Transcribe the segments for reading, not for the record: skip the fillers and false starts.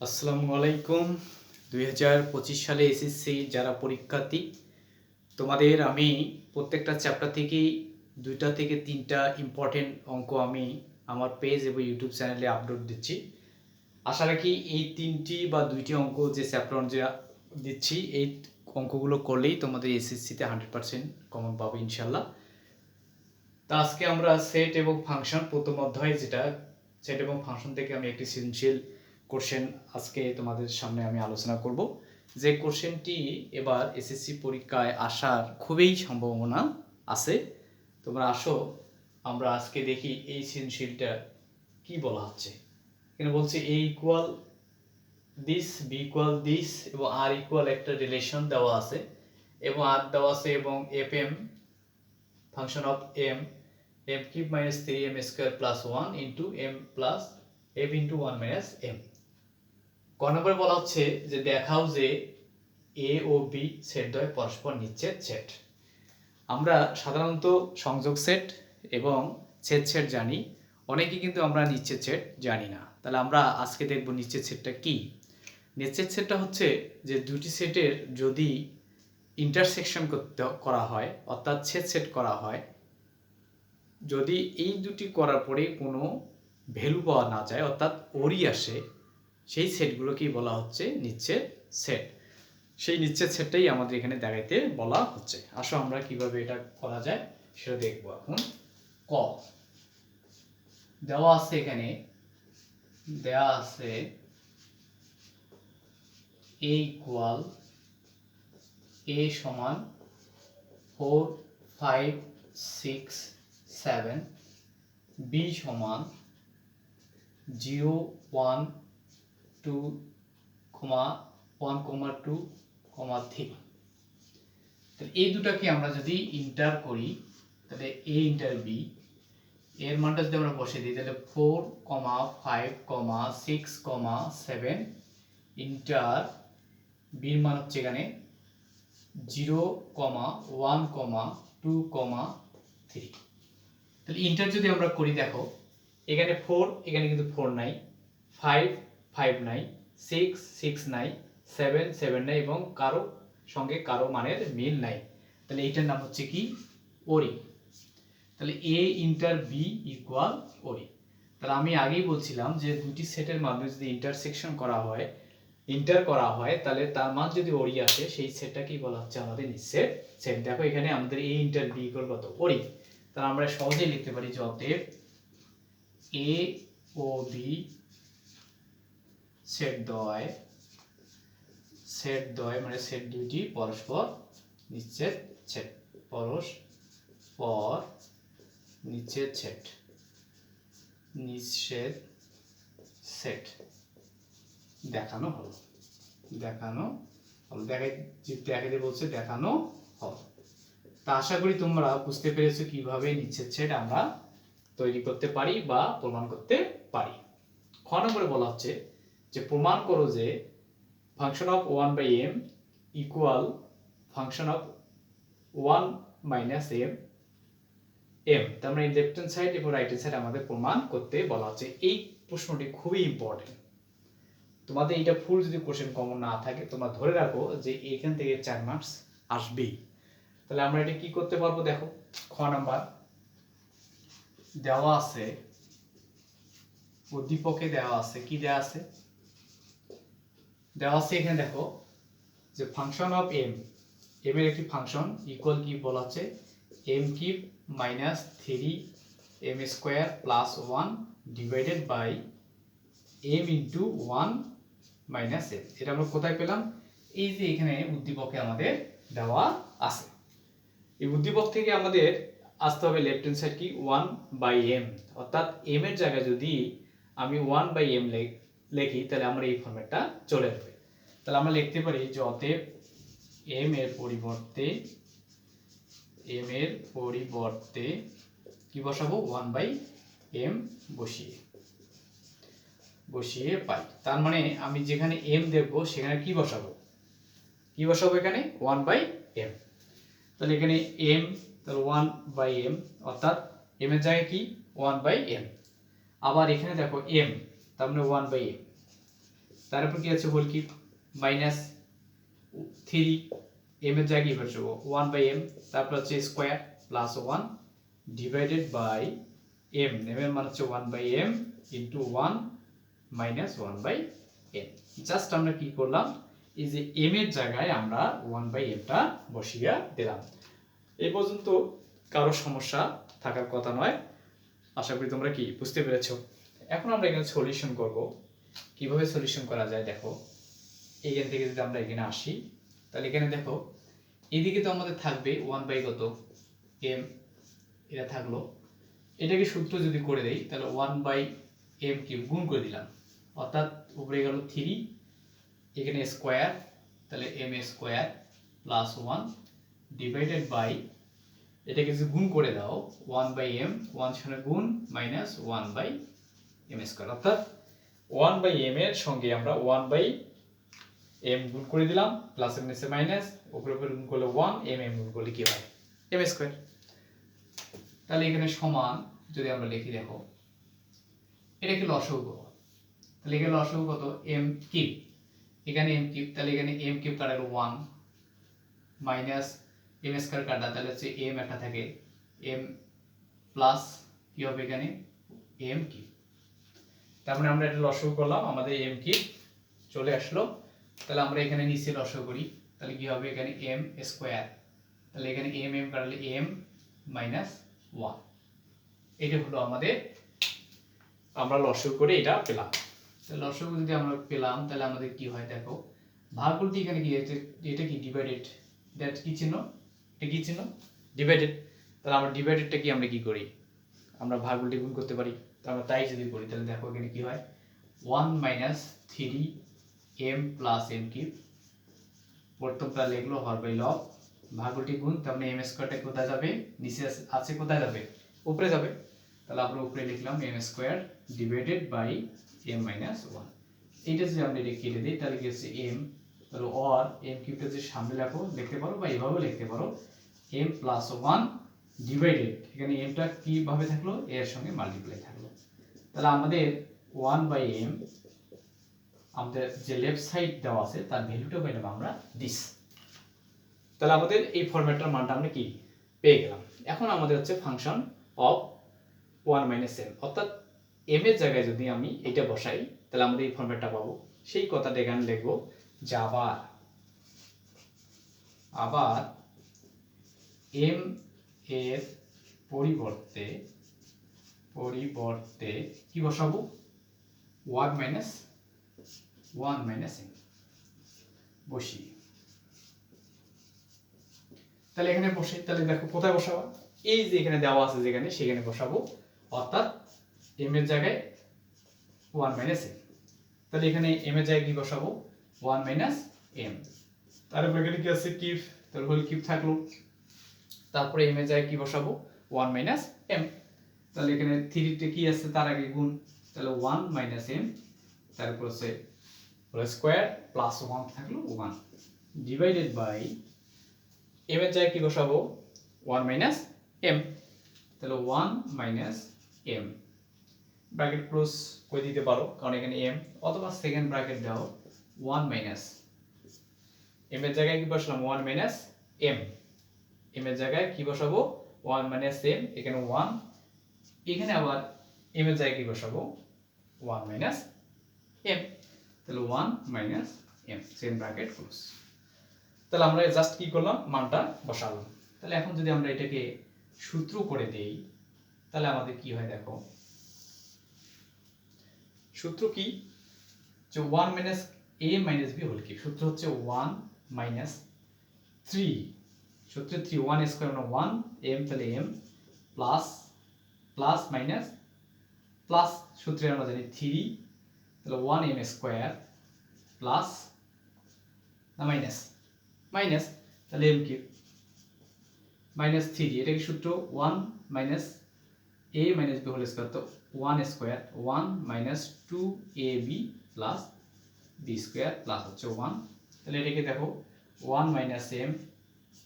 আসসালামু আলাইকুম। 2025 সালে এসএসসি যারা পরীক্ষার্থী, তোমাদের আমি প্রত্যেকটা চ্যাপ্টার থেকেই 2টা থেকে 3টা ইম্পর্টেন্ট অঙ্ক আমি আমার পেজ এবং ইউটিউব চ্যানেলে আপলোড দিচ্ছি। আশা রাখি এই 3টি বা 2টি অঙ্ক যে চ্যাপ্টার অনুযায়ী দিচ্ছি, এই অঙ্কগুলো করলেই তোমাদের এসএসসিতে 100% কমন পাবে ইনশাল্লাহ। তা আজকে আমরা সেট এবং ফাংশন প্রথম অধ্যায়, যেটা সেট এবং ফাংশন থেকে আমি একটি সৃজনশীল কোশ্চেন আজকে তোমাদের সামনে আমি আলোচনা করব, যে কোশ্চেনটি এবার এসএসসি পরীক্ষায় আসার খুবই সম্ভাবনা আছে। তোমরা আসো, আমরা আজকে দেখি এই সৃজনশীলটা কি বলা হচ্ছে। এখানে বলছে A equal this, B equal this এবং আর ইকুয়াল একটা রিলেশন দেওয়া আছে এবং আর দেওয়া আছে এবং F M function of M m cube minus 3m square plus 1 into m plus f into 1 minus m। ক নম্বরে বলা হচ্ছে যে দেখাও যে a ও b সেট দ্বয় পরস্পর নিচ্ছেদ সেট। আমরা সাধারণত সংযোগ সেট এবং ছেদ সেট জানি, অনেকেই কিন্তু আমরা নিচ্ছেদ সেট জানি না। তাহলে আমরা আজকে দেখব নিচ্ছেদ সেটটা কি। নিচ্ছেদ সেটটা হচ্ছে যে দুটি সেটের যদি ইন্টারসেকশন করা হয়, অর্থাৎ ছেদ সেট করা হয়, যদি এই দুটি করার পরে কোনো ভ্যালু পাওয়া না যায়, অর্থাৎ ওরি আসে, সেই সেটগুলোকেই বলা হচ্ছে নিচ্ছেদ সেট। সেই নিচ্ছেদ সেটটাই আমাদের এখানে দেখাইতে বলা হচ্ছে। আসো আমরা কিভাবে এটা করা যায় সেটা দেখবো। এখন ক দেওয়া আছে, এখানে দেওয়া আছে a ইকুয়াল a সমান 4 5 6 7, b সমান 0 1 2 1 2 3। তাহলে এই দুটাকে আমরা যদি ইন্টার করি, তাহলে a ইন্টার b এর মানটা যদি আমরা বসিয়ে দিই, তাহলে 4 5 6 7 ইন্টার b এর মান হচ্ছে এখানে 0 1 2 3। তাহলে ইন্টার যদি আমরা করি, দেখো এখানে 4, এখানে কিন্তু 4 নাই, 5 নাই, 6 নাই, 7 নাই এবং কারো সঙ্গে কারো মানের মিল নাই। তাহলে এইটার নাম হচ্ছে কি ওরি। তাহলে a ইন্টার b ইকুয়াল ওরি। তাহলে আমি আগেই বলছিলাম যে দুটি সেটের মাধ্যমে যদি ইন্টারসেকশন করা হয়, ইন্টার করা হয়, তাহলে তার মান যদি ওরি আসে, সেই সেটটাকেই বলা হচ্ছে আমাদের নিচ্ছেদ সেট। দেখো এখানে আমাদের a ইন্টার b ইকুয়াল কত ওরি। তাহলে আমরা সহজেই লিখতে পারি যে অতএব a ও b সেট দ্বয় মানে সেট দুইটি পরস্পর নিচ্ছেদ সেট, পরস্পর নিচ্ছেদ সেট, নিচ্ছেদ সেট দেখানো হলো। দেখাইতে বলছে, দেখানো হলো। তা আশা করি তোমরা বুঝতে পেরেছো কিভাবে নিচ্ছেদ সেট আমরা তৈরি করতে পারি বা প্রমাণ করতে পারি। খ নম্বরে বলা হচ্ছে যে প্রমাণ করো যে function of 1/m equal function of 1 minus m। তার মানে লেফট হ্যান্ড সাইড এবং রাইট হ্যান্ড সাইড আমাদের প্রমাণ করতে বলা হচ্ছে। এই প্রশ্নটি খুবই ইম্পর্টেন্ট। তোমাদের এটা ফুল যদি কোশ্চেন কমন না থাকে, তোমরা ধরে রাখো যে এখান থেকে 4 মার্কস আসবেই। তাহলে আমরা এটা কি করতে পারবো, দেখো খ নাম্বার দেওয়া আছে, উদ্দীপকে দেওয়া আছে, কি দেওয়া আছে, দেওয়া আছে এখানে দেখো যে ফাংশন অফ m, m এর একটি ফাংশন ইকুয়াল কি বলা হচ্ছে m cube minus 3m square plus 1 divided by m into 1 minus m। এটা আমরা কোথায় পেলাম, এই যে এখানে উদ্দীপকে আমাদের দেওয়া আছে। এই উদ্দীপক থেকে আমাদের আসতে হবে লেফট হ্যান্ড সাইড কি 1/m, অর্থাৎ m এর জায়গায় যদি আমি 1/m লিখি, তাহলে আমরা এই ফরম্যাটটা চলে আসবে। তাহলে আমরা লিখতে পারি যে অতএব m এর পরিবর্তে কি বসাবো, 1/m বসিয়ে পাই। তার মানে আমি যেখানে m দেখবো সেখানে কি বসাবো এখানে 1/m। তাহলে এখানে m, তাহলে 1/m, অর্থাৎ m এর জায়গায় কি 1/m। আবার এখানে দেখো m, তার মানে 1/m, তারপর কি আছে হোল কিউব মাইনাস 3 m এর জায়গায় কি বসাবো 1/m, তারপর হচ্ছে square plus 1 divided by m, m এর মান হচ্ছে 1/m into 1 minus 1/m। Just আমরা কি করলাম, এই যে m এর জায়গায় আমরা 1/m টা বসিয়ে দিলাম। এই পর্যন্ত কারো সমস্যা থাকার কথা নয়, আশা করি তোমরা কি বুঝতে পেরেছো। এখন আমরা এখানে সলিউশন করব। কিভাবে সলিউশন করা যায় দেখো, এইখান থেকে যদি আমরা এখানে আসি তাহলে এখানে দেখো এদিকে তো আমাদের থাকবে 1/কত m, এটা থাকলো। এটাকে সূত্র যদি করে দেই তাহলে 1/m কিউব গুণ করে দিলাম, অর্থাৎ উপরে গেল 3, এখানে স্কয়ার, তাহলে m square plus 1 divided by, এটাকে যদি গুণ করে দাও 1/m, 1 সঙ্গে গুণ মাইনাস 1/m স্কয়ার, অর্থাৎ 1/m এর সঙ্গে আমরা 1/m গুণ করে দিলাম, প্লাস এর নিচে মাইনাস, উপরে উপরে গুণ করলে 1, m গুণ করলে কি হয় m স্কয়ার। তাহলে এখানে সমান যদি আমরা লিখি দেখো, এটা কি লসাগু, তাহলে এখানে লসাগু কত m কিউব, এখানে m কিউব, তাহলে এখানে m কিউব কাটা গেল 1 মাইনাস m স্কয়ার কাটা, তাহলে হচ্ছে m একটা থাকে m প্লাস কি হবে এখানে m কিউব। তারপরে আমরা এটা লসাগু করলাম, আমাদের m কিউব চলে আসলো। তাহলে আমরা এখানে নিচে লসাগু করি, তাহলে কি হবে এখানে m স্কয়ার, তাহলে এখানে m কাটলে m মাইনাস 1, এটা হলো আমাদের, আমরা লসাগু করে এটা পেলাম। তাহলে লসাগু যদি আমরা পেলাম তাহলে আমাদের কি হয় দেখো, ভাগ করতে এখানে কি আছে, এটা কি ডিভাইডেড, দ্যাট কি চিহ্ন, এটা কি চিহ্ন ডিভাইডেড। তাহলে আমরা ডিভাইডেডটা কি আমরা কি করি, আমরা ভাগ উল্টে গুণ করতে পারি। তো আমরা তাই যদি করি তাহলে দেখো এখানে কি হয় 1 minus 3m plus m cube, প্রথমটা লিখলো হর বাই লব, ভাগ উল্টে গুণ, তার মানে m স্কয়ারটা কোথায় যাবে, নিচে আছে কোথায় যাবে, উপরে যাবে। তাহলে আমরা উপরে লিখলাম m square divided by m minus 1। এইটা যদি আমরা এটা কেটে দিই তাহলে কি হচ্ছে m, তাহলে অর m কিউবটা যে সামনে লেখো লিখতে পারো বা এইভাবে লিখতে পারো m প্লাস 1 ডিভাইডেড, এখানে m টা কিভাবে থাকলো এর সঙ্গে মাল্টিপ্লাই থাকলো। তাহলে আমাদের 1/m আমাদের যে লেফট সাইড দেওয়া আছে তার ভ্যালুটা পেলাম আমরা দিস। তাহলে আমাদের এই ফরম্যাটটার মানটা আমরা কি পেয়ে গেলাম। এখন আমাদের হচ্ছে ফাংশন অফ 1 - m, অর্থাৎ m এর জায়গায় যদি আমি এটা বসাই তাহলে আমাদের এই ফরম্যাটটা পাবো। সেই কথাটা এখানে লিখবো যে আবার m এর পরিবর্তে কি বসাবো 1 - m বসি। তাহলে এখানে বসে, তাহলে দেখো কোথায় বসাবো, এই যে এখানে দেওয়া আছে যেখানে সেখানে বসাবো, অর্থাৎ m এর জায়গায় 1 - m। তাহলে এখানে m এর জায়গায় কি বসাবো 1 - m, তারপর এখানে কি আছে কিউব, তাহলে হোল কিউব থাকলো, তারপরে m এর জায়গায় কি বসাবো 1 - m। তাহলে এখানে 3 তে কি আছে তার আগে গুণ, তাহলে 1 - m, তারপর হচ্ছে হোল স্কয়ার প্লাস 1 থাকলো 1 ডিভাইডেড বাই m এর জায়গায় কি বসাবো 1 - m, তাহলে 1 - m ব্র্যাকেট ক্লোজ করে দিতে পারো কারণ এখানে m, অথবা সেকেন্ড ব্র্যাকেট দাও 1 মাইনাস m এর জায়গায় কি বসালাম 1 - m, m এর জায়গায় কি বসাবো 1 - m, এখানে 1, এখানে আবার m এর জায়গায় কি বসাবো 1 - m, তাহলে 1 - m সেকেন্ড ব্র্যাকেট ক্লোজ। তাহলে আমরা জাস্ট কি করলাম মানটা বসালাম। তাহলে এখন যদি আমরা এটাকে সূত্র করে দেই তাহলে আমাদের কি হয় দেখো, সূত্র কি যে 1 - a - b হোল কিউব, সূত্র হচ্ছে 1 - 3, সূত্র 3 1 স্কয়ার মানে 1 m, তাহলে m plus plus minus plus, সূত্রে আমরা জানি 3, তাহলে 1 m স্কয়ার প্লাস না মাইনাস মাইনাস, তাহলে m কিউব মাইনাস 3, এটা কি সূত্র 1 - a - b হোল স্কয়ার, তো 1 square 1 - 2ab plus b square plus হচ্ছে 1, তাহলে এটাকে দেখো 1 - m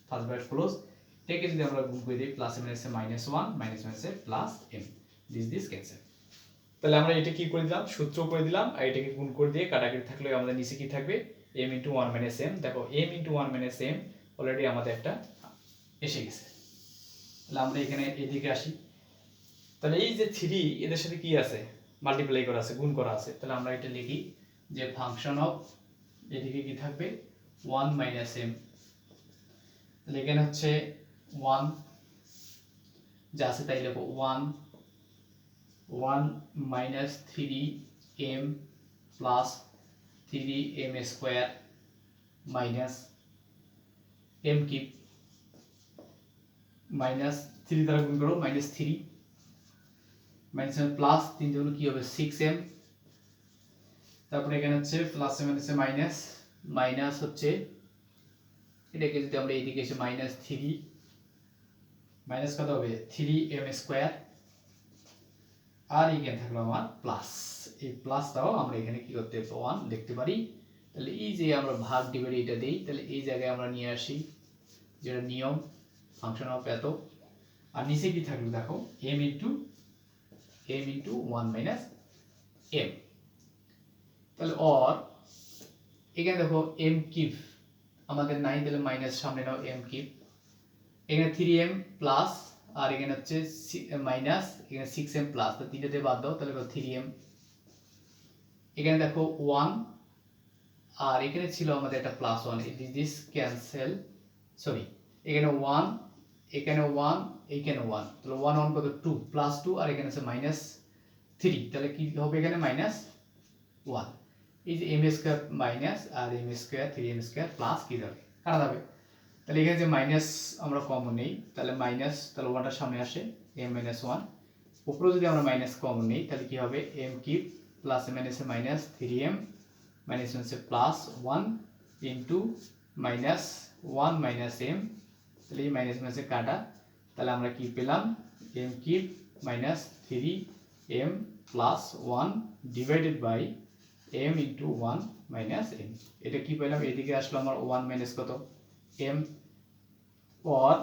ফার্স্ট ব্র্যাকেট ক্লোজ, এটাকে যদি আমরা গুণ করে দিই প্লাস এ মাইনাসে -1 মাইনাস মাইনাসে প্লাস m, দিস ক্যান্সেল। তাহলে আমরা এটা কি করে দিলাম, সূত্র করে দিলাম, আর এটাকে গুণ করে দিয়ে কাটাকাটি থাকলে আমাদের নিচে কি থাকবে, m into one minus M. দেখো m into one minus M already আমাদের একটা এসে গেছে। তাহলে আমরা এখানে এদিকে আসি। তাহলে এই যে থ্রি এদের সাথে কি আছে, মাল্টিপ্লাই করা আছে, গুণ করা আছে। তাহলে আমরা এটা লিখি যে ফাংশন অফ, এদিকে কি থাকবে, ওয়ান মাইনাস এম। তাহলে এখানে হচ্ছে ওয়ান যা আছে তাই লিখো, one minus three M plus three M square minus M cube, minus three দ্বারা গুণ করো, মাইনাস থ্রি মাইনাস প্লাস তিন জন্য কি হবে, সিক্স এম। তারপরে এখানে হচ্ছে প্লাস এম হচ্ছে মাইনাস, মাইনাস হচ্ছে এটাকে যদি আমরা এইদিকে এসে মাইনাস থ্রি, মাইনাস কত হবে, থ্রি এম স্কোয়ার, আর এখানে থাকলো আমার প্লাস। এই প্লাসটাও আমরা এখানে কি করতে পারি, ওয়ান লিখতে পারি। তাহলে এই যে আমরা ভাগ ডিভাইড এটা দেই, তাহলে এই জায়গায় আমরা নিয়ে আসি যেটা নিয়ম, ফাংশন অফ এত, আর নিচে কি থাকলো দেখো, M into one minus M. তাহলে অর এখানে দেখো এম কিউব আমাদের নাই, তাহলে মাইনাস সামনে নাও এম কিউব, এখানে থ্রি এম প্লাস, আর এখানে হচ্ছে মাইনাস, এখানে সিক্স এম প্লাস, তো তিনটাতে বাদ দাও, তাহলে থ্রি এম। এখানে দেখো ওয়ান, আর এখানে ছিল আমাদের একটা plus one, this cancel, sorry এখানে ওয়ান, এখানে ওয়ান, এইখানে ওয়ান, তাহলে ওয়ান ওয়ান কত, টু, প্লাস টু, আর এখানে আছে মাইনাস থ্রি, তাহলে কি হবে এখানে মাইনাস ওয়ান। এই যে এম স্কোয়ার মাইনাস আর M square, three M square plus কি যাবে, কাটা যাবে। তাহলে এখানে যে মাইনাস আমরা কমন নেই, তাহলে মাইনাস, তাহলে ওয়ানটার সামনে আসে এম মাইনাস ওয়ান, উপরেও যদি আমরা মাইনাস কমন নেই তাহলে কি হবে, M cube plus M minus minus three M minus হচ্ছে plus one into minus one minus M, তাহলে এই মাইনাস মাইনাসে কাটা, তাহলে আমরা কি পেলাম, M cube minus three M plus one divided by M into one minus M. এটা কি পেলাম, এদিকে আসলো আমার ওয়ান মাইনাস কত, M, or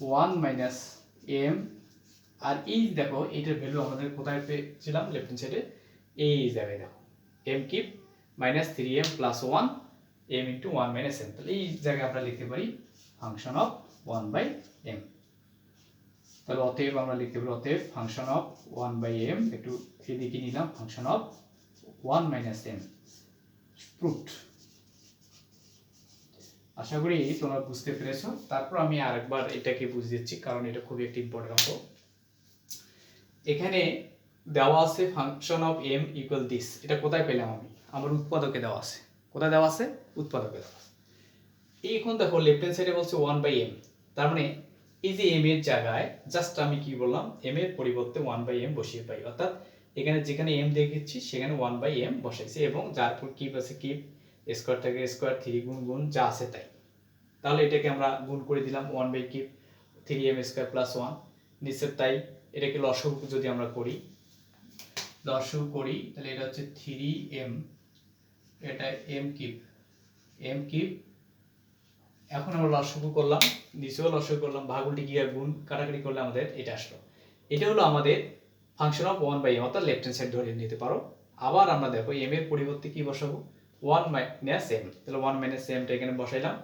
one minus M. আর এই দেখো এইটার ভ্যালু আমাদের কোথায় পেয়েছিলাম, লেফট হ্যান্ড সাইডে এই জায়গায় দেখো, M cube minus three M plus one M into one minus M. তাহলে এই জায়গায় আমরা লিখতে পারি function of one by M. তাহলে অতএব আমরা লিখতে পারি, অতএব function of one by M, একটু এদিকে নিলাম, function of one minus M proved. আশা করি তোমরা বুঝতে পেরেছো। তারপর আমি আরেকবার এটাকে বুঝিয়ে দিচ্ছি, কারণ এটা খুবই একটি ইম্পর্টেন্ট অঙ্ক। এখানে দেওয়া আছে function of M equal this, এটা কোথায় পেলাম আমি, আমার উৎপাদকে দেওয়া আছে, কোথায় দেওয়া আছে, উৎপাদকে দেওয়া আছে। এখন দেখো লেফট হ্যান্ড সাইডে বলছে ওয়ান বাই এম, তার মানে এই যে এম এর জায়গায় জাস্ট আমি কি বললাম, এম এর পরিবর্তে ওয়ান বাই এম বসিয়ে পাই, অর্থাৎ এখানে যেখানে এম দেখেছি সেখানে ওয়ান বাই এম বসাইছি, এবং যার পর কিপ আছে কিপ, স্কোয়ার থাকে স্কোয়ার, থ্রি গুণ গুণ যা আছে তাই। তাহলে এটাকে আমরা গুণ করে দিলাম, one by keep three M square plus one, নিচের তাই। এটাকে লসাগু যদি আমরা করি, লসাগু করি, তাহলে এটা হচ্ছে থ্রি এম, এটা এম কিপ, এম কিপ। এখন আমরা লসাগু করলাম, নিচেও লসাগু করলাম, ভাগ উল্টে গিয়ে গুণ কাটাকাটি করলে আমাদের এটা আসলো। এটা হলো আমাদের function of one by M, অর্থাৎ লেফট হ্যান্ড সাইড ধরে নিতে পারো। আবার আমরা দেখো এম এর পরিবর্তে কি বসাবো, ওয়ান মাইনাস এম, তাহলে ওয়ান মাইনাস এমটা এখানে বসাইলাম,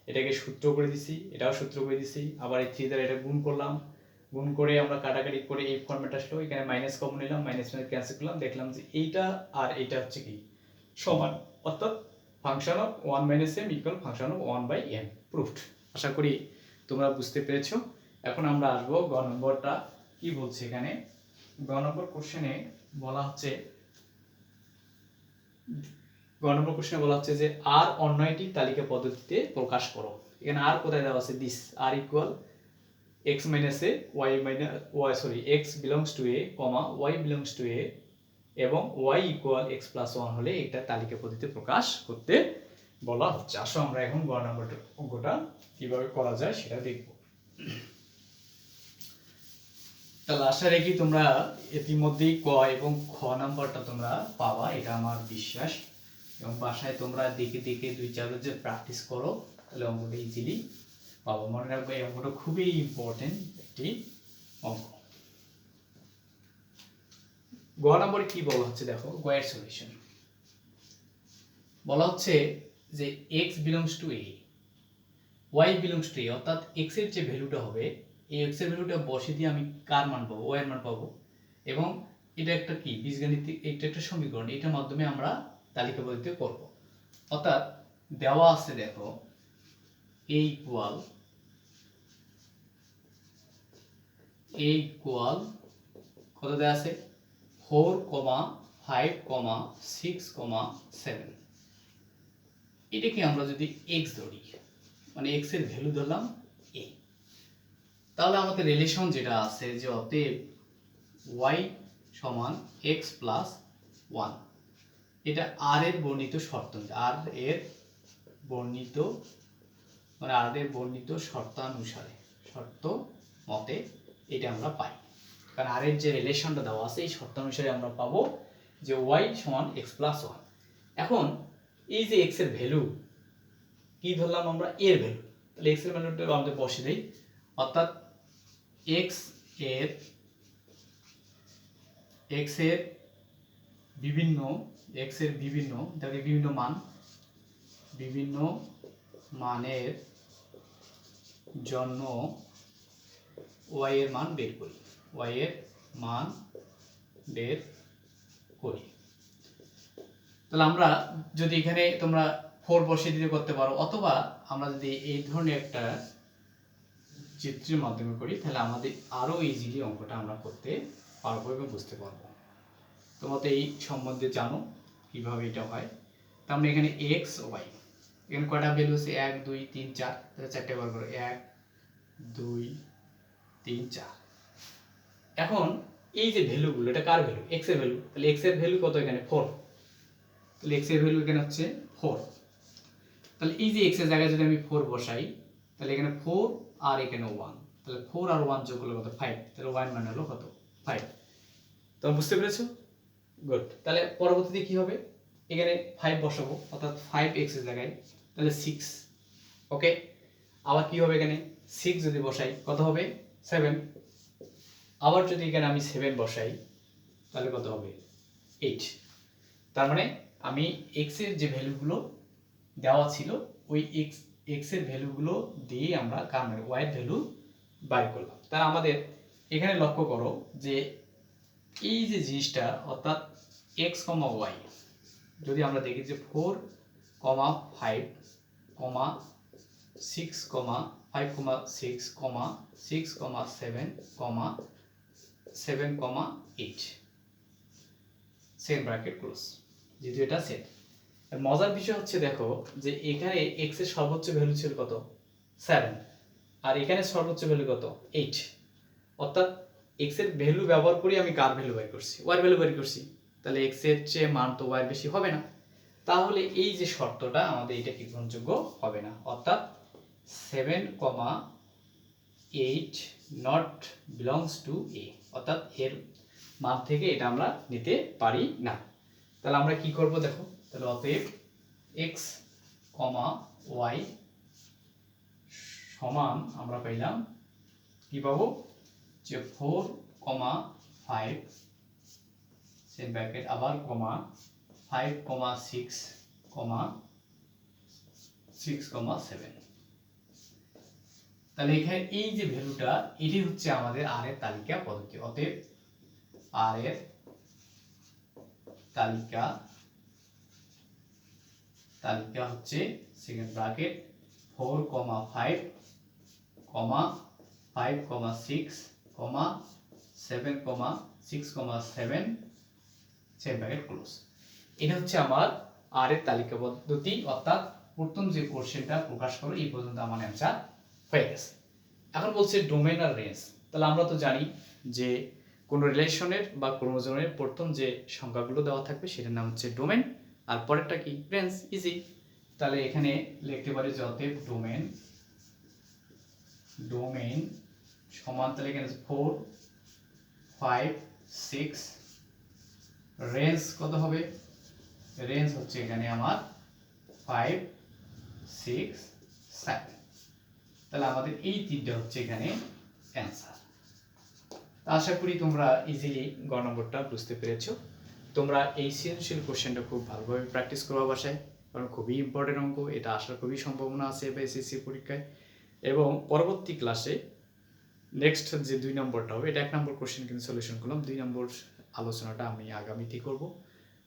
এটাকে সূত্র করে দিছি, এটাও সূত্র করে দিছি, আবার এই থ্রি দ্বারা এটা গুণ করলাম, গুণ করে আমরা কাটাকাটি করে এই ফর্মেট আসলো, এখানে মাইনাস কমন নিলাম, মাইনাস মাইনাস ক্যান্সেল করলাম, দেখলাম যে এইটা আর এইটা হচ্ছে কি সমান, অর্থাৎ function of one minus M equal function of one by M proved. আশা করি তোমরা বুঝতে পেরেছো। এখন আমরা আসবো গ নম্বরটা কি বলছে। এখানে গ নম্বর কোশ্চেনে বলা হচ্ছে, গ নম্বর কোশ্চেনে বলা হচ্ছে যে আর অন্যটি তালিকা পদ্ধতিতে প্রকাশ করো। এখানে আর কোথায় দেওয়া আছে, দিস আর equal x minus a y minus y, sorry, x belongs to a comma y belongs to a এবং y equal x plus 1 হলে এটা তালিকা পদ্ধতিতে প্রকাশ করতে বলা হচ্ছে। আসো আমরা এখন গ নম্বর অঙ্কটা কিভাবে করা যায় সেটা দেখব। তাহলে আশা রাখি তোমরা ইতিমধ্যেই ক এবং খ নাম্বারটা তোমরা পাবা, এটা আমার বিশ্বাস, এবং বাসায় তোমরা দেখে দেখে দুই চারবার যে প্র্যাকটিস করো তাহলে অঙ্কটা ইজিলি পাবো। মনে রাখবো এই অঙ্কটা খুবই ইম্পর্টেন্ট একটি অঙ্ক। গ নম্বরে কি বলা হচ্ছে দেখো, গ এর সলিউশন বলা হচ্ছে যে x belongs to a, y belongs to a, অর্থাৎ x এর যে ভ্যালুটা হবে এই x এর ভ্যালুটা বসে দিয়ে আমি কার মান পাবো, y এর মান পাবো, এবং এটা একটা কি বীজগণিতিক, এটা একটা সমীকরণ, এটার মাধ্যমে আমরা তালিকাবদ্ধ করব। অর্থাৎ দেওয়া আছে দেখো a ইকুয়াল কত দেওয়া আছে 4, 5, 6, 7। এটাকে আমরা যদি x ধরি, মানে x এর ভ্যালু ধরলাম a, তাহলে আমাদের রিলেশন যেটা আছে যে অতএব y সমান x প্লাস 1, এটা r এর বর্ণিত শর্ত, r এর বর্ণিত মানে r এর বর্ণিত শর্তানুসারে, শর্ত মতে এটা আমরা পাই, কারণ r এর যে রিলেশনটা দেওয়া আছে এই শর্তানুসারে আমরা পাবো যে y সমান x প্লাস 1। এখন এই যে x এর ভ্যালু কি ধরলাম আমরা, এর ভ্যালু, তাহলে x এর ভ্যালুটা আমাদের বসে দেই, অর্থাৎ x এর বিভিন্ন দেখো বিভিন্ন মানের জন্য y এর মান বের করি, তাহলে আমরা যদি এখানে তোমরা 4 বসিয়ে দিতে করতে পারো, অথবা আমরা যদি এই ধরনের একটা চিত্রের মাধ্যমে করি তাহলে আমাদের আরো ইজিলি অঙ্কটা আমরা করতে পারবো এবং বুঝতে পারবো। তোমরা তো এই সম্বন্ধে জানো কিভাবে এটা হয়। তো আমরা এখানে x y, এখানে কয়টা ভ্যালু আছে 1 2 3 4, তাহলে চারটে বার করো 1 2 3 4। এখন এই যে ভ্যালুগুলো, এটা কার ভ্যালু, x এর ভ্যালু, তাহলে x এর ভ্যালু কত এখানে 4, তাহলে x এর ভ্যালু এখানে হচ্ছে 4। তাহলে এই যে x এর জায়গায় যদি আমি 4 বসাই তাহলে এখানে 4 আর এখানে 1, তাহলে 4 আর 1 যোগ করলে কত 5, তাহলে y মান হলো কত 5। তোমরা বুঝতে পেরেছো? গুড। তাহলে পরবর্তীতে কি হবে, এখানে 5 বসাবো, অর্থাৎ 5x এর জায়গায় তাহলে 6, ওকে। আবার কি হবে, এখানে 6 যদি বসাই কত হবে 7, আবার যদি এখানে আমি 7 বসাই তাহলে কত হবে 8। তার মানে আমি x এর যে ভ্যালুগুলো দেওয়া ছিল ওই x এর ভ্যালুগুলো দিয়ে আমরা কার y এর ভ্যালু বাই করলাম। তার আমাদের এখানে লক্ষ্য করো যে এই যে জিনিসটা, অর্থাৎ x, y যদি আমরা দেখি যে 4, 5, 6, 5, 6, 6, 7, 7, 8, সেম ব্র্যাকেট ক্লোজ, যেহেতু এটা সেট। মজার বিষয় হচ্ছে দেখো যে এখানে x এর সর্বোচ্চ ভ্যালু ছিল কত 7, আর এখানে সর্বোচ্চ ভ্যালু কত 8, অর্থাৎ x এর ভ্যালু ব্যবহার করে আমি কার ভ্যালু বের করছি, y এর ভ্যালু বের করছি, তাহলে x এর চেয়ে মান তো y এর বেশি হবে না, তাহলে এই যে শর্তটা আমাদের এটা কি গ্রহণযোগ্য হবে না, অর্থাৎ 7, 8 নট বিলংস টু a, অর্থাৎ এর মান থেকে এটা আমরা নিতে পারি না। তাহলে আমরা কি করব দেখো, তাহলে অতএব x, y সমান আমরা পাইলাম কি পাবো যে 4, 5 সেম ব্র্যাকেট আবার 5, 6, 6, 7। তাহলে এখানে এই যে ভ্যালুটা এটি হচ্ছে আমাদের r এর তালিকা পদ্ধতি। অতএব r এর তালিকা হচ্ছে second bracket 4, 5, 5, 6, 7, 6, 7 same bracket close. এটা হচ্ছে আমার r এর তালিকা পদ্ধতি, অর্থাৎ প্রথম যে কোশ্চেনটা প্রকাশ করো এই পর্যন্ত আমার অ্যানসার হয়ে গেছে। এখন বলছে ডোমেন আর রেঞ্জ। তাহলে আমরা তো জানি যে কোন রিলেশনের বা ক্রোমোজোমের প্রথম যে সংখ্যাগুলো দেওয়া থাকবে সেটার নাম হচ্ছে ডোমেন, আর পরেরটা কি রেঞ্জ, ইজি। তাহলে এখানে লিখতে পারি যে অতএব ডোমেন সমান, তাহলে এখানে 4, 5, 6, রেঞ্জ কত হবে, রেঞ্জ হচ্ছে এখানে আমার 5, 6, 7। তাহলে আমাদের এই তিনটা হচ্ছে এখানে অ্যান্সার। তা আশা করি তোমরা ইজিলি গ নম্বরটা বুঝতে পেরেছো। তোমরা এই সৃজনশীল কোশ্চেনটা খুব ভালোভাবে প্র্যাকটিস করবা বাসায়, কারণ খুবই ইম্পর্টেন্ট অঙ্ক, এটা আসার খুবই সম্ভাবনা আছে এবার এসএসসি পরীক্ষায়। এবং পরবর্তী ক্লাসে নেক্সট যে 2 নম্বরটা হবে, এটা 1 নম্বর কোশ্চেন কিন্তু সলিউশন করলাম, 2 নম্বর আলোচনাটা আমি আগামীতে করব।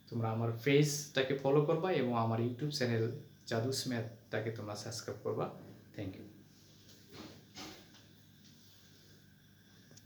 তোমরা আমার পেজটাকে ফলো করবা এবং আমার ইউটিউব চ্যানেল জাদুস ম্যাথটাকে তোমরা সাবস্ক্রাইব করবা। Thank you.